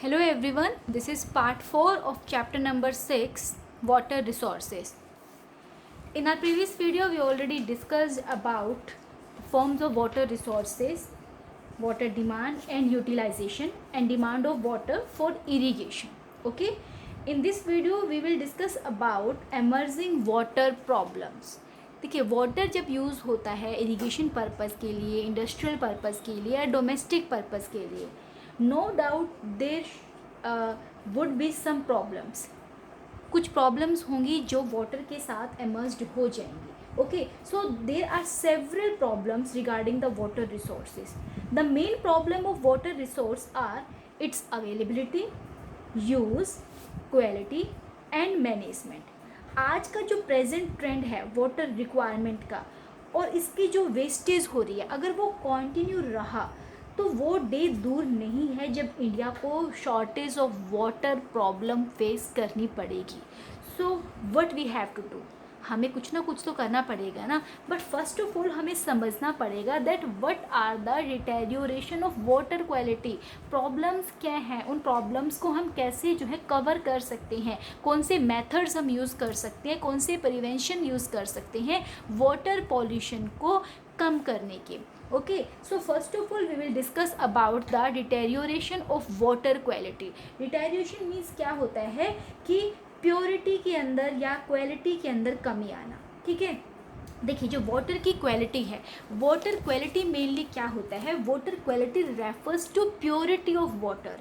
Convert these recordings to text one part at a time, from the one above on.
Hello everyone, this is part 4 of chapter number 6, water resources. In our previous video we already discussed about forms of water resources, water demand and utilization, and demand of water for irrigation. Okay, in this video we will discuss about emerging water problems. देखिए, water जब use होता है irrigation purpose के लिए, industrial purpose के लिए या domestic purpose के लिए, no doubt there would be some problems. कुछ प्रॉब्लम्स होंगी जो वाटर के साथ एमर्ज्ड हो जाएंगी. Okay, so there are several problems regarding the water resources. The main problem of water resource are its availability, use, quality and management. आज का जो प्रेजेंट ट्रेंड है वाटर रिक्वायरमेंट का और इसकी जो वेस्टेज हो रही है, अगर वो कंटिन्यू रहा तो वो डे दूर नहीं है जब इंडिया को shortage of water problem face करनी पड़ेगी. So what we have to do, हमें कुछ ना कुछ तो करना पड़ेगा ना. बट फर्स्ट ऑफ ऑल हमें समझना पड़ेगा that what are the deterioration of water quality. Problems क्या हैं, उन प्रॉब्लम्स को हम कैसे जो है कवर कर सकते हैं, कौन से मेथड्स हम यूज़ कर सकते हैं, कौन से प्रिवेंशन यूज़ कर सकते हैं वाटर पॉल्यूशन को कम करने के. Okay, so first of all we will discuss about the deterioration of water quality. Deterioration means क्या होता है कि प्योरिटी के अंदर या क्वालिटी के अंदर कमी आना. ठीक है, देखिए जो वाटर की क्वालिटी है, वाटर क्वालिटी मेनली क्या होता है, water quality refers to purity of water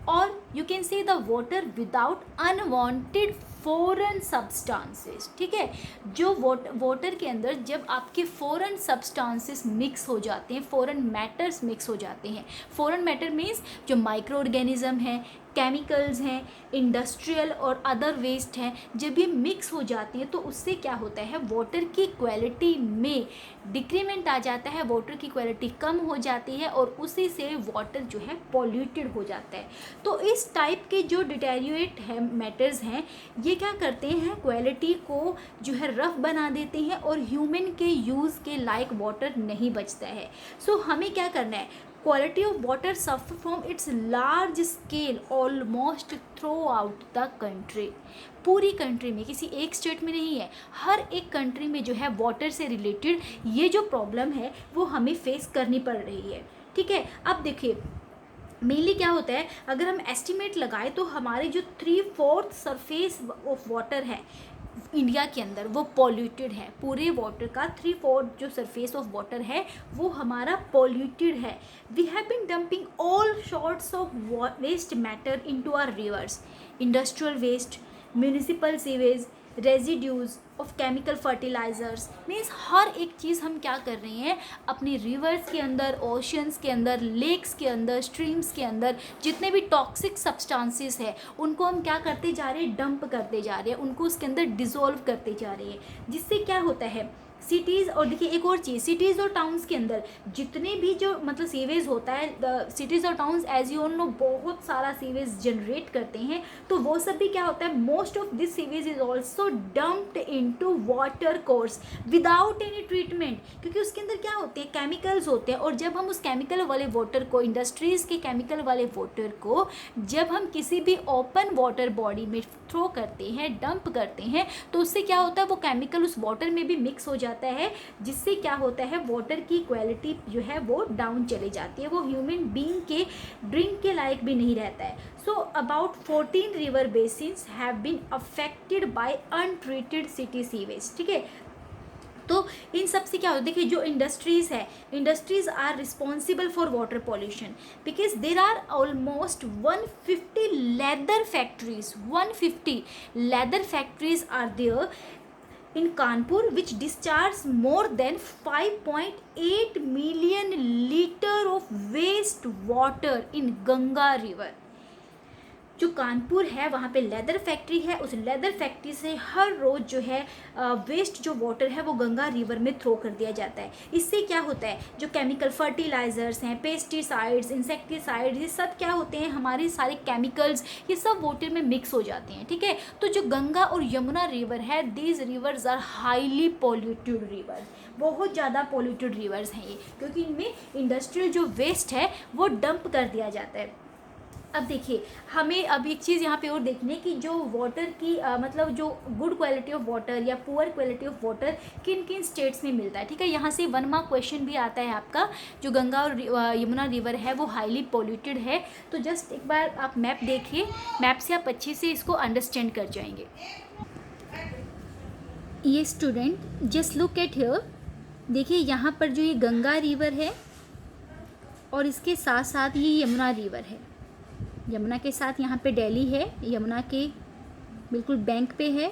और you can say the water without unwanted foreign substances. ठीक है, जो वाटर के अंदर जब आपके फॉरेन सब्सटेंसेस मिक्स हो जाते हैं, फॉरेन मैटर्स मिक्स हो जाते हैं. फॉरेन मैटर मीन्स जो माइक्रो ऑर्गेनिज्म हैं, केमिकल्स हैं, इंडस्ट्रियल और अदर वेस्ट हैं, जब ये मिक्स हो जाती है तो उससे क्या होता है, वाटर की क्वालिटी में डिक्रीमेंट आ जाता है, वाटर की क्वालिटी कम हो जाती है और उसी से वाटर जो है पॉल्यूटेड हो जाता है. तो इस टाइप के जो डिटेरियोरेट है मैटर्स हैं, ये क्या करते हैं, क्वालिटी को जो है रफ बना देते हैं और ह्यूमन के यूज़ के लायक वाटर नहीं बचता है. सो हमें क्या करना है, quality of water suffer from its large scale almost through out the country. पूरी कंट्री में, किसी एक स्टेट में नहीं है, हर एक कंट्री में जो है वाटर से रिलेटेड ये जो प्रॉब्लम है वो हमें फेस करनी पड़ रही है. ठीक है, अब देखिए मेनली क्या होता है, अगर हम एस्टिमेट लगाएं तो हमारे जो 3/4 सरफेस ऑफ वाटर है इंडिया के अंदर वो पॉल्यूटेड है. पूरे वाटर का 3/4 जो सरफेस ऑफ वाटर है वो हमारा पॉल्यूटेड है. We have been dumping all sorts of waste matter into our rivers, industrial waste, municipal sewage, residues of chemical fertilisers. Means हर एक चीज़ हम क्या कर रहे हैं, अपनी रिवर्स के अंदर, ओशंस के अंदर, लेक्स के अंदर, स्ट्रीम्स के अंदर जितने भी टॉक्सिक सब्सटेंसेस है उनको हम क्या करते जा रहे हैं, डंप करते जा रहे हैं, उनको उसके अंदर डिज़ोल्व करते जा रहे हैं. जिससे क्या होता है, सिटीज़, और देखिए एक और चीज़, सिटीज़ और टाउन्स के अंदर जितने भी जो मतलब सीवेज होता है, द सिटीज़ और towns as you all know बहुत सारा सीवेज जनरेट करते हैं. तो वो सब भी क्या होता है, most of this sewage is also dumped into water course without any treatment. क्योंकि उसके अंदर क्या होते हैं, केमिकल्स होते हैं. और जब हम उस केमिकल वाले वाटर को, इंडस्ट्रीज़ के केमिकल वाले वाटर को जब हम किसी भी ओपन वाटर बॉडी में थ्रो करते हैं, डंप करते हैं, तो उससे क्या होता है, वो केमिकल उस वाटर में भी मिक्स हो जाता है. जिससे क्या होता है, वाटर की क्वालिटी जो है वो डाउन चली जाती है, वो ह्यूमन बीइंग के ड्रिंक के लायक भी नहीं रहता है. So about 14 river basins have been affected by untreated city sewage. ठीक है, तो इन सब से क्या होता है, देखिए जो इंडस्ट्रीज़ है, industries are responsible for water pollution because there are almost 150 leather factories, 150 leather factories are there in Kanpur which discharge more than 5.8 million liter of waste water in Ganga river. जो कानपुर है वहाँ पे leather factory है, उस leather factory से हर रोज़ जो है waste जो वाटर है वो गंगा रिवर में थ्रो कर दिया जाता है. इससे क्या होता है, जो केमिकल फर्टिलाइज़र्स हैं, पेस्टिसाइड्स, इंसेक्टिसाइड्स, ये सब क्या होते हैं, हमारे सारे केमिकल्स ये सब वाटर में मिक्स हो जाते हैं. ठीक है, तो जो गंगा और यमुना रिवर है, these rivers are highly polluted rivers, बहुत ज़्यादा पॉल्यूटेड रिवर्स हैं ये, क्योंकि इनमें इंडस्ट्रियल जो वेस्ट है वो डंप कर दिया जाता है. अब देखिए, हमें अब एक चीज़ यहाँ पे और देखनी है कि जो वाटर की मतलब जो गुड क्वालिटी ऑफ वाटर या पुअर क्वालिटी ऑफ वाटर किन किन स्टेट्स में मिलता है। ठीक है, यहाँ से 1 मार्क क्वेश्चन भी आता है आपका। जो गंगा और यमुना रिवर है वो हाईली पोल्यूटेड है। तो जस्ट एक बार आप मैप देखिए, मैप से आप अच्छे से इसको अंडरस्टैंड कर जाएंगे। ये student just look at here, देखिए यहाँ पर जो ये गंगा रिवर है और इसके साथ साथ ये यमुना रिवर है। यमुना के साथ यहाँ पे दिल्ली है, यमुना के बिल्कुल बैंक पे है।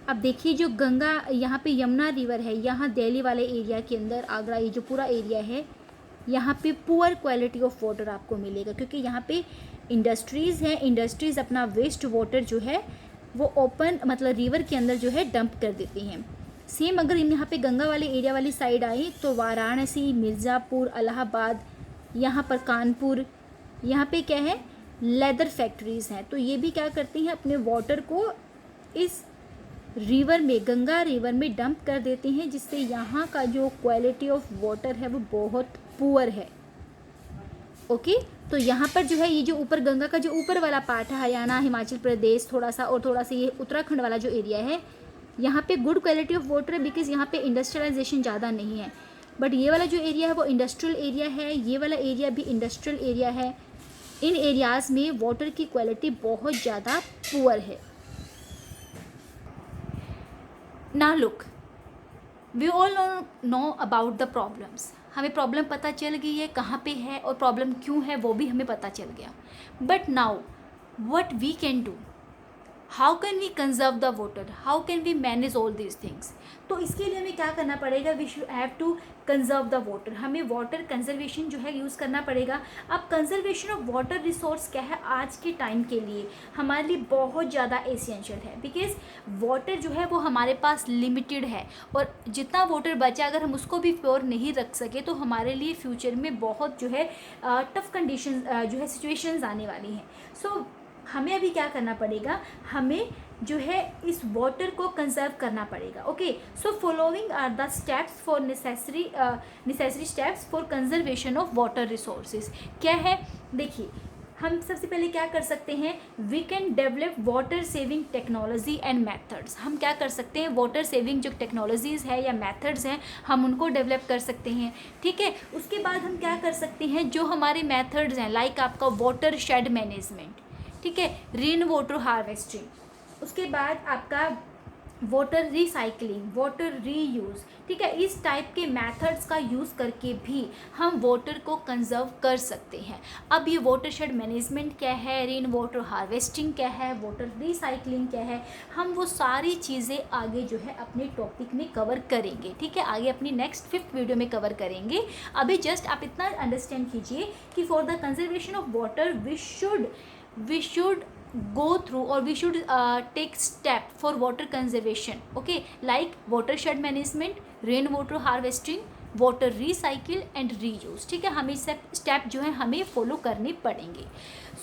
अब देखिए जो गंगा यहाँ पे यमुना रिवर है, यहाँ दिल्ली वाले एरिया के अंदर, आगरा ये जो पूरा एरिया है, यहाँ पे पुअर क्वालिटी ऑफ वाटर आपको मिलेगा, क्योंकि यहाँ पे इंडस्ट्रीज़ हैं। इंडस्ट्रीज़ अपना वेस्ट वाटर जो है वो ओपन मतलब रिवर के अंदर जो है डंप कर देती हैं। सेम अगर यहाँ पे गंगा वाले एरिया वाली साइड आई तो वाराणसी, मिर्ज़ापुर, इलाहाबाद, यहाँ पर कानपुर, यहाँ पे क्या है, लेदर फैक्ट्रीज़ हैं। तो ये भी क्या करती हैं, अपने वाटर को इस रिवर में, गंगा रिवर में डंप कर देते हैं, जिससे यहाँ का जो क्वालिटी ऑफ वाटर है वो बहुत पुअर है। ओके, तो यहाँ पर जो है ये जो ऊपर गंगा का जो ऊपर वाला पार्ट है, हरियाणा, हिमाचल प्रदेश थोड़ा सा, और थोड़ा सा ये उत्तराखंड वाला जो एरिया है, यहाँ पे गुड क्वालिटी ऑफ वाटर है, बिकॉज यहाँ पे इंडस्ट्रियलाइजेशन ज़्यादा नहीं है। बट ये वाला जो एरिया है वो इंडस्ट्रियल एरिया है, ये वाला एरिया भी इंडस्ट्रियल एरिया है। इन एरियाज़ में वाटर की क्वालिटी बहुत ज़्यादा पुअर है। ना look, we all know about the problems. हमें प्रॉब्लम पता चल गई है कहाँ पे है और प्रॉब्लम क्यों है वो भी हमें पता चल गया। But now what we can do, how can we conserve the water, how can we manage all these things. तो इसके लिए हमें क्या करना पड़ेगा, we should have to conserve the water. हमें वाटर कंजर्वेशन जो है यूज़ करना पड़ेगा। अब कंजर्वेशन ऑफ वाटर रिसोर्स क्या है, आज के टाइम के लिए हमारे लिए बहुत ज़्यादा एसेंशियल है, बिकॉज वाटर जो है वो हमारे पास लिमिटेड है, और जितना वाटर बचा अगर हम उसको भी प्योर नहीं रख सके तो हमारे लिए फ्यूचर में बहुत जो है टफ कंडीशन जो है सिचुएशंस आने वाली हैं। सो हमें अभी क्या करना पड़ेगा, हमें जो है इस वाटर को कंजर्व करना पड़ेगा। Okay, so following are the steps for necessary steps for conservation of water resources. क्या है, देखिए हम सबसे पहले क्या कर सकते हैं, we can develop water saving technology and methods. हम क्या कर सकते हैं, वाटर सेविंग जो टेक्नोलॉजीज़ है या मेथड्स हैं हम उनको डेवलप कर सकते हैं। ठीक है, उसके बाद हम क्या कर सकते हैं, जो हमारे मेथड्स हैं लाइक आपका वाटर शेड मैनेजमेंट, ठीक है, रेन वाटर हार्वेस्टिंग, उसके बाद आपका वाटर रिसाइकलिंग, वाटर रीयूज़, ठीक है, इस टाइप के मेथड्स का यूज़ करके भी हम वाटर को कंजर्व कर सकते हैं। अब ये वाटर शेड मैनेजमेंट क्या है, रेन वाटर हार्वेस्टिंग क्या है, वाटर रिसाइकलिंग क्या है, हम वो सारी चीज़ें आगे जो है अपने टॉपिक में कवर करेंगे। ठीक है, आगे अपनी नेक्स्ट 5th वीडियो में कवर करेंगे। अभी जस्ट आप इतना अंडरस्टैंड कीजिए कि for the conservation of water we should go through or we should take step for water conservation, okay, like water shed management, rain water harvesting, water recycle and reuse. ठीक है, हमें सब step जो है हमें follow करने पड़ेंगे।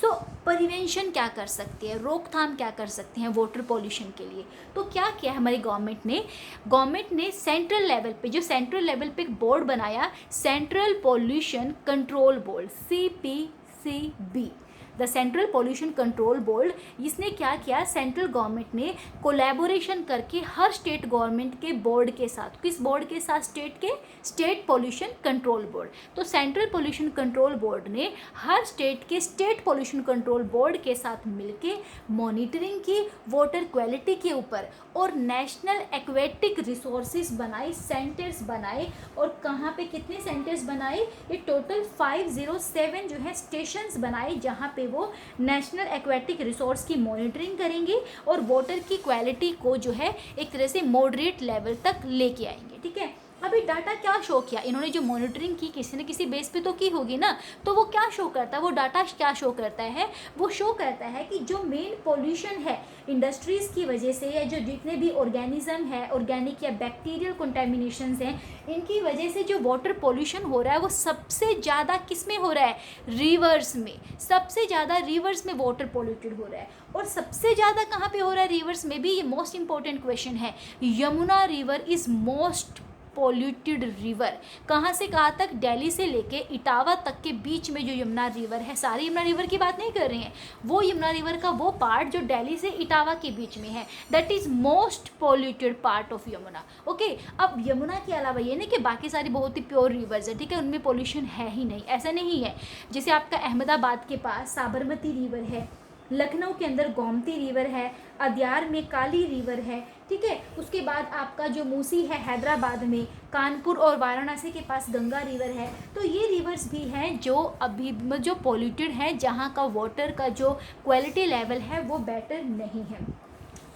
सो prevention क्या कर सकती है, रोकथाम क्या कर सकते हैं वाटर पॉल्यूशन के लिए। तो क्या किया हमारी गवर्नमेंट ने सेंट्रल लेवल पे, जो सेंट्रल लेवल पे एक बोर्ड बनाया, central pollution control board, CPCB, the central pollution control board. इसने क्या किया, सेंट्रल गवर्नमेंट ने कोलैबोरेशन करके हर स्टेट गवर्नमेंट के बोर्ड के साथ, किस बोर्ड के साथ, स्टेट पॉल्यूशन कंट्रोल बोर्ड। तो सेंट्रल पॉल्यूशन कंट्रोल बोर्ड ने हर स्टेट के स्टेट पॉल्यूशन कंट्रोल बोर्ड के साथ मिलके मॉनिटरिंग की वाटर क्वालिटी के ऊपर, और नेशनल एक्वेटिक रिसोर्सेज बनाए, सेंटर्स बनाए, और कहाँ पे कितने सेंटर्स बनाए, ये टोटल 507 जो है स्टेशंस बनाए, जहाँ पे वो नेशनल एक्वेटिक रिसोर्स की मॉनिटरिंग करेंगे और वाटर की क्वालिटी को जो है एक तरह से मॉडरेट लेवल तक लेके आएंगे। ठीक है, अभी डाटा क्या शो किया इन्होंने, जो मॉनिटरिंग की किसी न किसी बेस पे तो की होगी ना, तो वो क्या शो करता है, वो डाटा क्या शो करता है, वो शो करता है कि जो मेन पॉल्यूशन है इंडस्ट्रीज़ की वजह से, या जो जितने भी ऑर्गेनिज्म है, ऑर्गेनिक या बैक्टीरियल कंटामिनेशंस हैं, इनकी वजह से जो वाटर पॉल्यूशन हो रहा है वो सबसे ज़्यादा किस में हो रहा है, रिवर्स में। सबसे ज़्यादा रिवर्स में वाटर पॉल्यूटेड हो रहा है, और सबसे ज़्यादा कहाँ पे हो रहा है रिवर्स में भी, ये मोस्ट इंपॉर्टेंट क्वेश्चन है। Yamuna river is most polluted river. कहाँ से कहाँ तक? दिल्ली से लेके इटावा तक के बीच में जो यमुना रिवर है, सारी यमुना रिवर की बात नहीं कर रहे हैं, वो यमुना रिवर का वो पार्ट जो दिल्ली से इटावा के बीच में है, that is most polluted part of Yamuna. Okay, अब यमुना के अलावा ये नहीं कि बाकी सारी बहुत ही प्योर रिवर्स है, ठीक है, उनमें पोल्यूशन है ही नहीं, ऐसा नहीं है। जैसे आपका अहमदाबाद के पास साबरमती रिवर है, लखनऊ के अंदर गोमती रिवर है, अद्यार में काली रिवर है, ठीक है। उसके बाद आपका जो मूसी है हैदराबाद में, कानपुर और वाराणसी के पास गंगा रिवर है। तो ये रिवर्स भी हैं जो अभी जो पोल्यूटेड हैं, जहाँ का वाटर का जो क्वालिटी लेवल है वो बेटर नहीं है।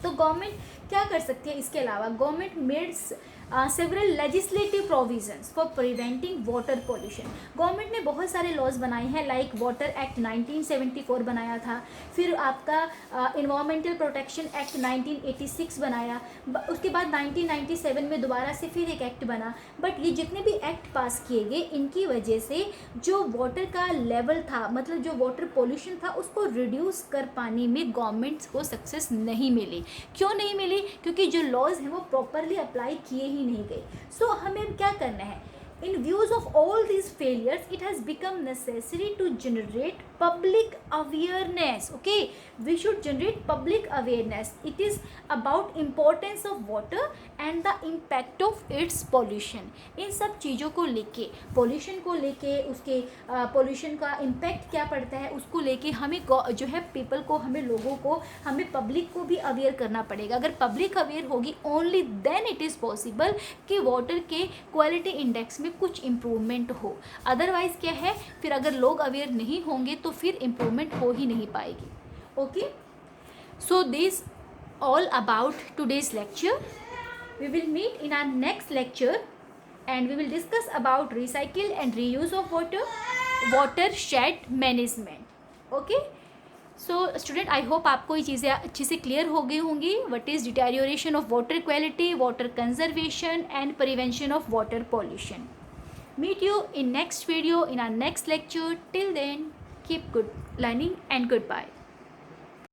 तो गवर्नमेंट क्या कर सकती है इसके अलावा? Government made several legislative provisions for preventing water pollution. Government ने बहुत सारे लॉज बनाए हैं, लाइक वाटर एक्ट 1974 बनाया था, फिर आपका इन्वायरमेंटल प्रोटेक्शन एक्ट 1986 बनाया, उसके बाद 1997 में दोबारा से फिर एक एक्ट बना। बट ये जितने भी एक्ट पास किए गए, इनकी वजह से जो वाटर का लेवल था, मतलब जो वाटर पोल्यूशन था, उसको रिड्यूस कर पाने में गवर्नमेंट्स को सक्सेस नहीं मिली। क्यों नहीं मिली? क्योंकि जो लॉज हैं वो प्रॉपरली अप्लाई किए ही नहीं गए। सो हमें क्या करना है? In views of all these failures, it has become necessary to generate public awareness. Okay, we should generate public awareness. It is about importance of water and the impact of its pollution. इन सब चीज़ों को लेके, pollution को लेके, उसके pollution का impact क्या पड़ता है उसको लेके हमें जो है पीपल को, हमें लोगों को, हमें पब्लिक को भी अवेयर करना पड़ेगा। अगर पब्लिक अवेयर होगी, only then it is possible कि वाटर के क्वालिटी इंडेक्स में कुछ इम्प्रूवमेंट हो। अदरवाइज़ क्या है, फिर अगर लोग अवेयर नहीं होंगे तो फिर इम्प्रूवमेंट हो ही नहीं पाएगी। Okay, so this all about today's lecture. We will meet in our next lecture and we will discuss about recycle and reuse of water, watershed management. Okay, so student, I hope आपको ये चीज़ें अच्छे से clear हो गई होंगी. What is deterioration of water quality, water conservation and prevention of water pollution. Meet you in next video in our next lecture. Till then, keep good learning and goodbye.